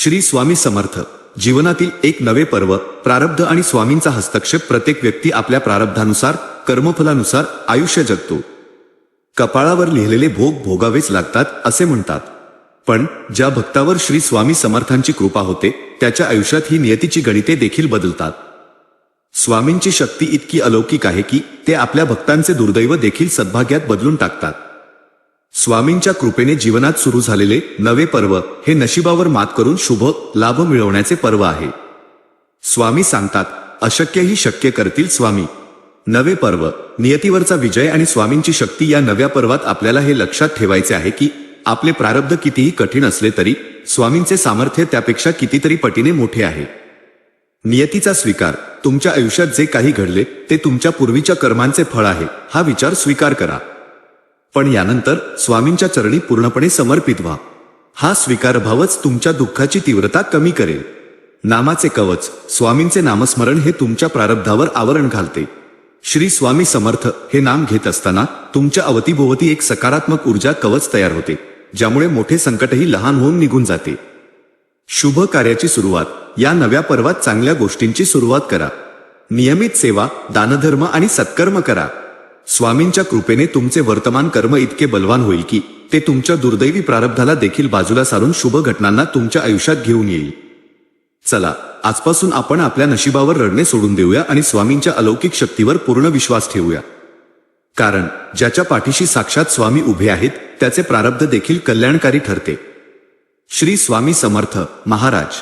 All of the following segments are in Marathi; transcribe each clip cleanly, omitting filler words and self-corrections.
श्री स्वामी समर्थ. जीवनातील एक नवे पर्व, प्रारब्ध आणि स्वामींचा हस्तक्षेप. प्रत्येक व्यक्ती आपल्या प्रारब्धानुसार, कर्मफलानुसार आयुष्य जगतो. कपाळावर लिहिलेले भोग भोगावेच लागतात असे म्हणतात. पण ज्या भक्तावर श्री स्वामी समर्थांची कृपा होते, त्याच्या आयुष्यात ही नियतीची गणिते देखील बदलतात. स्वामींची शक्ती इतकी अलौकिक आहे की ते आपल्या भक्तांचे दुर्दैव देखील सद्भाग्यात बदलून टाकतात. स्वामींच्या कृपेने जीवनात सुरू झालेले नवे पर्व हे नशिबावर मात करून शुभ लाभ मिळवण्याचे पर्व आहे. स्वामी सांगतात, अशक्यही शक्य करतील स्वामी. नवे पर्व, नियतीवरचा विजय आणि स्वामींची शक्ती. या नव्या पर्वात आपल्याला हे लक्षात ठेवायचे आहे की आपले प्रारब्ध कितीही कठीण असले तरी स्वामींचे सामर्थ्य त्यापेक्षा कितीतरी पटीने मोठे आहे. नियतीचा स्वीकार. तुमच्या आयुष्यात जे काही घडले ते तुमच्या पूर्वीच्या कर्मांचे फळ आहे, हा विचार स्वीकार करा. पण यानंतर स्वामींच्या चरणी पूर्णपणे समर्पित व्हा. हा स्वीकारभावच तुमच्या दुःखाची तीव्रता कमी करेल. नामाचे कवच. स्वामींचे नामस्मरण हे तुमच्या प्रारब्धावर आवरण घालते. श्री स्वामी समर्थ हे नाम घेत असताना तुमच्या अवतीभोवती एक सकारात्मक ऊर्जा कवच तयार होते, ज्यामुळे मोठे संकटही लहान होऊन निघून जाते. शुभ कार्याची सुरुवात. या नव्या पर्वात चांगल्या गोष्टींची सुरुवात करा. नियमित सेवा, दानधर्म आणि सत्कर्म करा. स्वामींच्या कृपेने तुमचे वर्तमान कर्म इतके बलवान होईल की ते तुमच्या दुर्दैवी प्रारब्धाला देखील बाजूला सारून शुभ घटनांना तुमच्या आयुष्यात घेऊन येईल. चला, आजपासून आपण आपल्या नशिबावर रडणे सोडून देऊया आणि स्वामींच्या अलौकिक शक्तीवर पूर्ण विश्वास ठेवूया. कारण ज्याच्या पाठीशी साक्षात स्वामी उभे आहेत, त्याचे प्रारब्ध देखील कल्याणकारी ठरते. श्री स्वामी समर्थ. महाराज,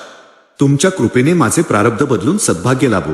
तुमच्या कृपेने माझे प्रारब्ध बदलून सद्भाग्य लाभो.